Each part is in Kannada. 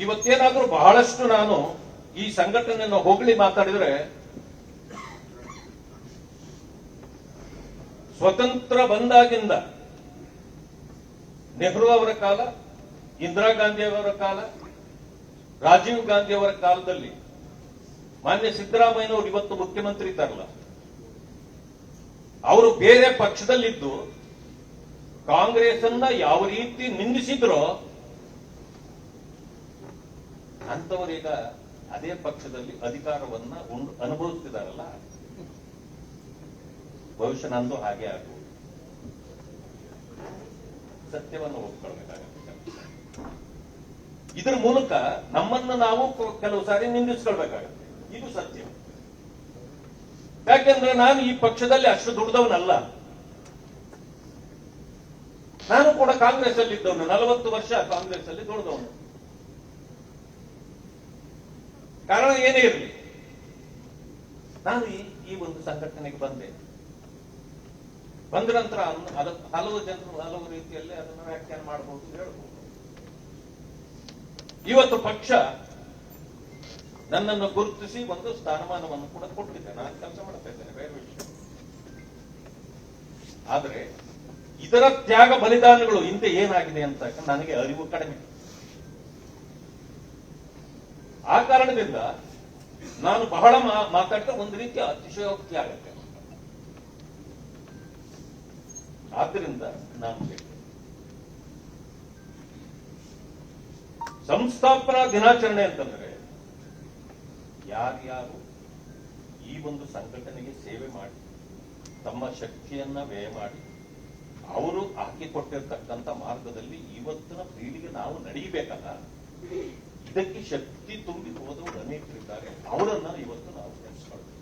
ಇವತ್ತೇನಾದ್ರೂ ಬಹಳಷ್ಟು ನಾನು ಈ ಸಂಘಟನೆಯನ್ನು ಹೊಗಳಿ ಮಾತಾಡಿದ್ರೆ, ಸ್ವತಂತ್ರ ಬಂದಾಗಿಂದ ನೆಹರು ಅವರ ಕಾಲ, ಇಂದಿರಾ ಗಾಂಧಿ ಅವರ ಕಾಲ, ರಾಜೀವ್ ಗಾಂಧಿ ಅವರ ಕಾಲದಲ್ಲಿ ಮಾನ್ಯ ಸಿದ್ದರಾಮಯ್ಯನವರು ಇವತ್ತು ಮುಖ್ಯಮಂತ್ರಿ ಇದ್ದಾರಲ್ಲ, ಅವರು ಬೇರೆ ಪಕ್ಷದಲ್ಲಿದ್ದು ಕಾಂಗ್ರೆಸ್ ಅನ್ನ ಯಾವ ರೀತಿ ನಿಂದಿಸಿದ್ರೋ ಅಂತವರೀಗ ಅದೇ ಪಕ್ಷದಲ್ಲಿ ಅಧಿಕಾರವನ್ನ ಅನುಭವಿಸ್ತಿದಾರಲ್ಲ. ಬಹುಶಃ ನಂದು ಹಾಗೆ ಆಗುವುದು. ಸತ್ಯವನ್ನು ಒಪ್ಕೊಳ್ಬೇಕಾಗುತ್ತೆ. ಇದರ ಮೂಲಕ ನಮ್ಮನ್ನು ನಾವು ಕೆಲವು ಸಾರಿ ನಿಂದಿಸ್ಕೊಳ್ಬೇಕಾಗುತ್ತೆ. ಇದು ಸತ್ಯ. ಯಾಕೆಂದ್ರೆ ನಾನು ಈ ಪಕ್ಷದಲ್ಲಿ ಅಷ್ಟು ದುಡಿದವನಲ್ಲ. ನಾನು ಕೂಡ ಕಾಂಗ್ರೆಸ್ ಅಲ್ಲಿ ಇದ್ದವನು, 40 ವರ್ಷ ಕಾಂಗ್ರೆಸ್ ಅಲ್ಲಿ ದುಡಿದವನು. ಕಾರಣ ಏನೇ ಇರಲಿ, ನಾನು ಈ ಒಂದು ಸಂಘಟನೆಗೆ ಬಂದ ನಂತರ ಹಲವು ಜನರು ಹಲವು ರೀತಿಯಲ್ಲಿ ಅದನ್ನು ವ್ಯಾಖ್ಯಾನ ಮಾಡಬಹುದು, ಹೇಳಬಹುದು. ಇವತ್ತು ಪಕ್ಷ ನನ್ನನ್ನು ಗುರುತಿಸಿ ಒಂದು ಸ್ಥಾನಮಾನವನ್ನು ಕೂಡ ಕೊಟ್ಟಿದೆ. ನಾನು ಕೆಲಸ ಮಾಡ್ತಾ ಇದ್ದೇನೆ, ಬೇರೆ ವಿಷಯ. ಆದರೆ ಇದರ ತ್ಯಾಗ ಬಲಿದಾನಗಳು ಹಿಂದೆ ಏನಾಗಿದೆ ಅಂತ ನನಗೆ ಅರಿವು ಕಡಿಮೆ. ಆ ಕಾರಣದಿಂದ ನಾನು ಬಹಳ ಮಾತಾಡ್ತಾ ಒಂದು ರೀತಿಯ ಅತಿಶಯೋಕ್ತಿ ಆಗುತ್ತೆ. ಆದ್ದರಿಂದ ನಾನು ಸಂಸ್ಥಾಪನಾ ದಿನಾಚರಣೆ ಅಂತಂದ್ರೆ ಯಾರ್ಯಾರು ಈ ಒಂದು ಸಂಘಟನೆಗೆ ಸೇವೆ ಮಾಡಿ ತಮ್ಮ ಶಕ್ತಿಯನ್ನ ವ್ಯಯ ಮಾಡಿ ಅವರು ಹಾಕಿಕೊಟ್ಟಿರ್ತಕ್ಕಂಥ ಮಾರ್ಗದಲ್ಲಿ ಇವತ್ತಿನ ಪೀಳಿಗೆ ನಾವು ನಡೆಯಬೇಕಲ್ಲ, ಇದಕ್ಕೆ ಶಕ್ತಿ ತುಂಬಿ ಹೋದವರು ಅನೇಕರಿದ್ದಾರೆ. ಅವರನ್ನ ಇವತ್ತು ನಾವು ನೆನೆಸ್ಕೊಳ್ಬೇಕು.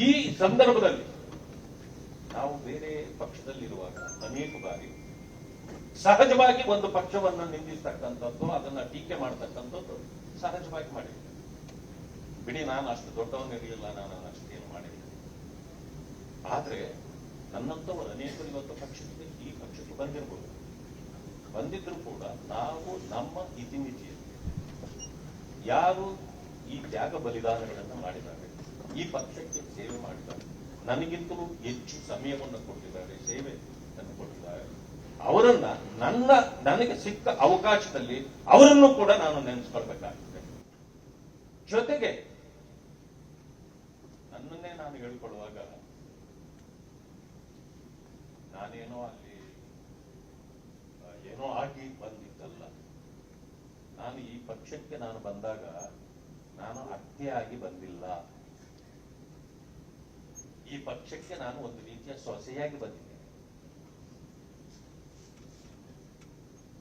ಈ ಸಂದರ್ಭದಲ್ಲಿ ನಾವು ಬೇರೆ ಪಕ್ಷದಲ್ಲಿರುವಾಗ ಅನೇಕ ಬಾರಿ ಸಹಜವಾಗಿ ಒಂದು ಪಕ್ಷವನ್ನು ನಿಂದಿಸ್ತಕ್ಕಂಥದ್ದು, ಅದನ್ನ ಟೀಕೆ ಮಾಡತಕ್ಕಂಥದ್ದು ಸಹಜವಾಗಿ ಮಾಡಿದೆ. ಬಿಡಿ, ನಾನು ಅಷ್ಟು ದೊಡ್ಡವನಿರಲಿಲ್ಲ, ನಾನು ಅಷ್ಟೇನು ಮಾಡಿಲ್ಲ. ಆದ್ರೆ ನನ್ನಂತವರು ಅನೇಕರು ಇವತ್ತು ಈ ಪಕ್ಷಕ್ಕೆ ಬಂದಿರಬಹುದು. ಬಂದಿದ್ರು ಕೂಡ ನಾವು ನಮ್ಮ ಇತಿಮಿತಿಯಲ್ಲಿ ಯಾರು ಈ ತ್ಯಾಗ ಬಲಿದಾನಗಳನ್ನು ಮಾಡಿದ್ದಾರೆ, ಈ ಪಕ್ಷಕ್ಕೆ ಸೇವೆ ಮಾಡಿದ್ದಾರೆ, ನನಗಿಂತಲೂ ಹೆಚ್ಚು ಸಮಯವನ್ನು ಕೊಟ್ಟಿದ್ದಾರೆ, ಸೇವೆಯನ್ನು ಕೊಟ್ಟಿದ್ದಾರೆ, ಅವರನ್ನ ನನಗೆ ಸಿಕ್ಕ ಅವಕಾಶದಲ್ಲಿ ಅವರನ್ನು ಕೂಡ ನಾನು ನೆನೆಸ್ಕೊಳ್ಬೇಕಾಗುತ್ತೆ. ಜೊತೆಗೆ ನನ್ನನ್ನೇ ನಾನು ಹೇಳಿಕೊಳ್ಳುವಾಗ ನಾನೇನೋ ಅಲ್ಲಿ ಏನೋ ಆಗಿ ಬಂದಿದ್ದಲ್ಲ. ನಾನು ಈ ಪಕ್ಷಕ್ಕೆ ನಾನು ಬಂದಾಗ ನಾನು ಅತ್ತೆ ಆಗಿ ಬಂದಿಲ್ಲ. ಈ ಪಕ್ಷಕ್ಕೆ ನಾನು ಒಂದು ರೀತಿಯ ಸೊಸೆಯಾಗಿ ಬಂದಿದ್ದೇನೆ.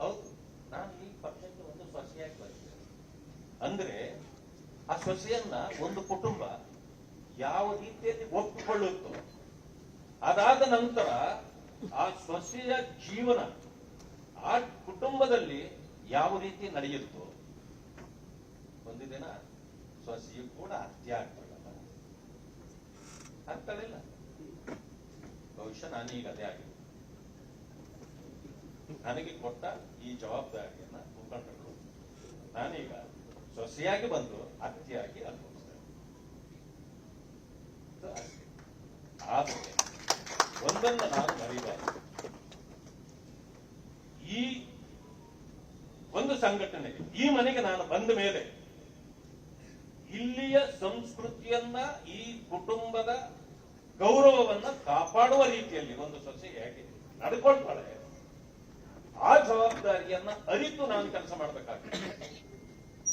ಹೌದು, ನಾನು ಈ ಪಕ್ಷಕ್ಕೆ ಒಂದು ಸೊಸೆಯಾಗಿ ಬಂದಿದ್ದೇನೆ. ಅಂದ್ರೆ ಆ ಸೊಸೆಯನ್ನ ಒಂದು ಕುಟುಂಬ ಯಾವ ರೀತಿಯಲ್ಲಿ ಒಪ್ಪಿಕೊಳ್ಳುತ್ತೋ, ಅದಾದ ನಂತರ ಆ ಸೊಸೆಯ ಜೀವನ ಆ ಕುಟುಂಬದಲ್ಲಿ ಯಾವ ರೀತಿ ನಡೆಯುತ್ತೋ, ಒಂದು ದಿನ ಸೊಸೆಯು ಕೂಡ ಹತ್ಯೆ ಆಗ್ತಾಳಿಲ್ಲ. ಬಹುಶಃ ನಾನೀಗ ಅದೇ ಆಗಿದೆ. ನನಗೆ ಕೊಟ್ಟ ಈ ಜವಾಬ್ದಾರಿಯನ್ನ ಮುಖಂಡರು ನಾನೀಗ ಸೊಸೆಯಾಗಿ ಬಂದು ಹತ್ಯೆಯಾಗಿ ಅನುಭವಿಸ್ತೇನೆ. ಆದರೆ ಒಂದನ್ನು ನಾನು ಮರಿಬಾರದು. ಈ ಒಂದು ಸಂಘಟನೆಗೆ, ಈ ಮನೆಗೆ ನಾನು ಬಂದ ಮೇಲೆ ಇಲ್ಲಿಯ ಸಂಸ್ಕೃತಿಯನ್ನ, ಈ ಕುಟುಂಬದ ಗೌರವವನ್ನ ಕಾಪಾಡುವ ರೀತಿಯಲ್ಲಿ ಒಂದು ಸೊಸೆ ಹೇಗೆ ನಡ್ಕೊಳ್ತಾಳೆ, ಆ ಜವಾಬ್ದಾರಿಯನ್ನ ಅರಿತು ನಾನು ಕೆಲಸ ಮಾಡಬೇಕಾಗ್ತದೆ.